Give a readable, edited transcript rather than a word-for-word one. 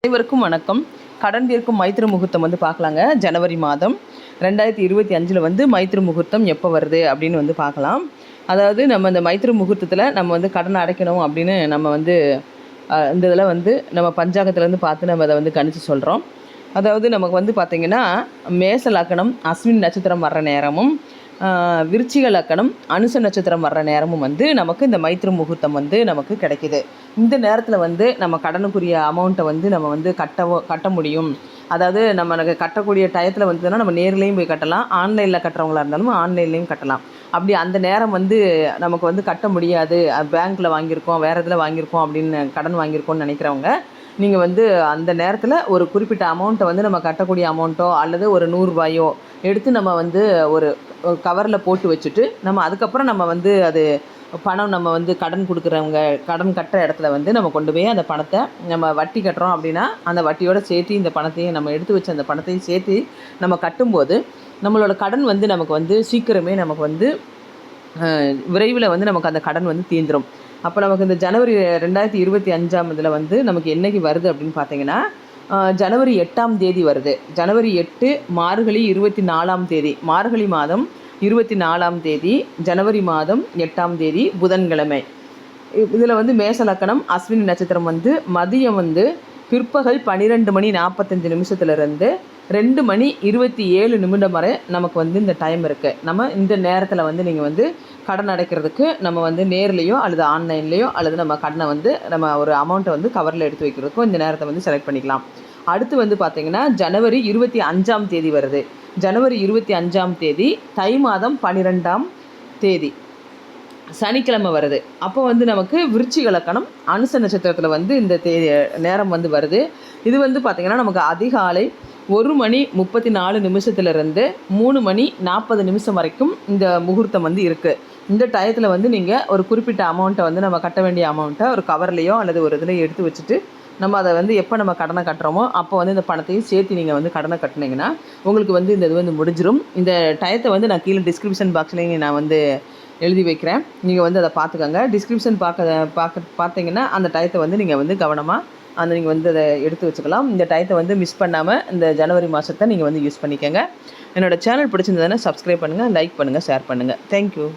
அனைவருக்கும் வணக்கம். கடன் தீர்க்கும் மைத்திர முகூர்த்தம் வந்து பார்க்கலாங்க. ஜனவரி மாதம் 2025 வந்து மைத்திர முகூர்த்தம் எப்போ வருது அப்படின்னு வந்து பார்க்கலாம். அதாவது நம்ம இந்த மைத்திர முகூர்த்தத்தில் நம்ம வந்து கடன் அடைக்கணும் அப்படின்னு நம்ம வந்து இந்த இதில் வந்து நம்ம பஞ்சாங்கத்துலேருந்து பார்த்து நம்ம அதை வந்து கணிச்சு சொல்கிறோம். அதாவது நமக்கு வந்து பார்த்திங்கன்னா மேச லக்கணம் அஸ்வின் நட்சத்திரம் வர்ற நேரமும் விருச்சிக லக்கணம் அனுச நட்சத்திரம் வர்ற நேரமும் வந்து நமக்கு இந்த மைத்திர முகூர்த்தம் வந்து நமக்கு கிடைக்கிது. இந்த நேரத்தில் வந்து நம்ம கடனுக்குரிய அமௌண்ட்டை வந்து நம்ம வந்து கட்ட முடியும். அதாவது நம்ம கட்டக்கூடிய டயத்தில் வந்துன்னா நம்ம நேர்லேயும் போய் கட்டலாம், ஆன்லைனில் கட்டுறவங்களா இருந்தாலும் ஆன்லைன்லேயும் கட்டலாம். அப்படி அந்த நேரம் வந்து நமக்கு வந்து கட்ட முடியாது, பேங்க்கில் வாங்கியிருக்கோம், வேறு இதில் வாங்கியிருக்கோம் அப்படின்னு கடன் வாங்கியிருக்கோம்னு நினைக்கிறவங்க, நீங்கள் வந்து அந்த நேரத்தில் ஒரு குறிப்பிட்ட அமௌண்ட்டை வந்து நம்ம கட்டக்கூடிய அமௌண்ட்டோ அல்லது ஒரு 100 ரூபாயோ எடுத்து நம்ம வந்து ஒரு கவரில் போட்டு வச்சுட்டு நம்ம அதுக்கப்புறம் நம்ம வந்து அது பணம் நம்ம வந்து கடன் கொடுக்குறவங்க கடன் கட்டுற இடத்துல வந்து நம்ம கொண்டு போய் அந்த பணத்தை நம்ம வட்டி கட்டுறோம் அப்படின்னா அந்த வட்டியோடு சேர்த்து இந்த பணத்தையும் நம்ம எடுத்து வச்ச அந்த பணத்தையும் சேர்த்து நம்ம கட்டும்போது நம்மளோட கடன் வந்து நமக்கு வந்து சீக்கிரமே நமக்கு வந்து விரைவில் வந்து நமக்கு அந்த கடன் வந்து தீர்ந்துடும். அப்போ நமக்கு இந்த ஜனவரி 2025 இதில் வந்து நமக்கு என்றைக்கு வருது அப்படின்னு பார்த்தீங்கன்னா ஜனவரி 8ஆம் தேதி வருது. ஜனவரி 8 மார்கழி 24ஆம் தேதி, மார்கழி மாதம் 24ஆம் தேதி, ஜனவரி மாதம் 8ஆம் தேதி புதன்கிழமை. இதில் வந்து மேச லக்கணம் அஸ்வினி நட்சத்திரம் வந்து மதியம் வந்து பிற்பகல் 12 மணி 45 நிமிஷத்துலேருந்து 2 மணி 27 நிமிடம் வரை நமக்கு வந்து இந்த டைம் இருக்குது. நம்ம இந்த நேரத்தில் வந்து நீங்கள் வந்து கடன் அடைக்கிறதுக்கு நம்ம வந்து நேர்லேயோ அல்லது ஆன்லைன்லேயோ அல்லது நம்ம கடனை வந்து நம்ம ஒரு அமௌண்ட்டை வந்து கவரில் எடுத்து வைக்கிறதுக்கும் இந்த நேரத்தை வந்து செலக்ட் பண்ணிக்கலாம். அடுத்து வந்து பார்த்திங்கன்னா ஜனவரி 25ஆம் தேதி வருது. ஜனவரி 25ஆம் தேதி தை மாதம் 12ஆம் தேதி சனிக்கிழமை வருது. அப்போ வந்து நமக்கு விருச்சிக லக்கணம் அனுச நட்சத்திரத்தில் வந்து இந்த நேரம் வந்து வருது. இது வந்து பார்த்திங்கன்னா நமக்கு அதிகாலை 1 மணி 34 நிமிஷத்துலேருந்து 3 மணி 40 நிமிஷம் வரைக்கும் இந்த முகூர்த்தம் வந்து இருக்குது. இந்த டயத்தில் வந்து நீங்கள் ஒரு குறிப்பிட்ட அமௌண்ட்டை வந்து நம்ம கட்ட வேண்டிய அமௌண்ட்டை ஒரு கவர்லேயோ அல்லது ஒரு இதில் எடுத்து வச்சுட்டு நம்ம அதை வந்து எப்போ நம்ம கடனை கட்டுறோமோ அப்போ வந்து இந்த பணத்தையும் சேர்த்து நீங்கள் வந்து கடனை கட்டினீங்கன்னா உங்களுக்கு வந்து இந்த இது வந்து முடிஞ்சிடும். இந்த டயத்தை வந்து நான் கீழே டிஸ்கிரிப்ஷன் பாக்ஸ்லேயும் நான் வந்து எழுதி வைக்கிறேன். நீங்கள் வந்து அதை பார்த்துக்கோங்க. டிஸ்கிரிப்ஷன் பார்த்தீங்கன்னா அந்த டயத்தை வந்து நீங்கள் வந்து கவனமாக நீங்கள் வந்து அதை எடுத்து வச்சுக்கலாம். இந்த டயத்தை வந்து மிஸ் பண்ணாமல் இந்த ஜனவரி மாதத்தை நீங்கள் வந்து யூஸ் பண்ணிக்கோங்க. என்னோடய சேனல் பிடிச்சிருந்ததுன்னா சப்ஸ்கிரைப் பண்ணுங்கள், லைக் பண்ணுங்கள், ஷேர் பண்ணுங்கள். தேங்க்யூ.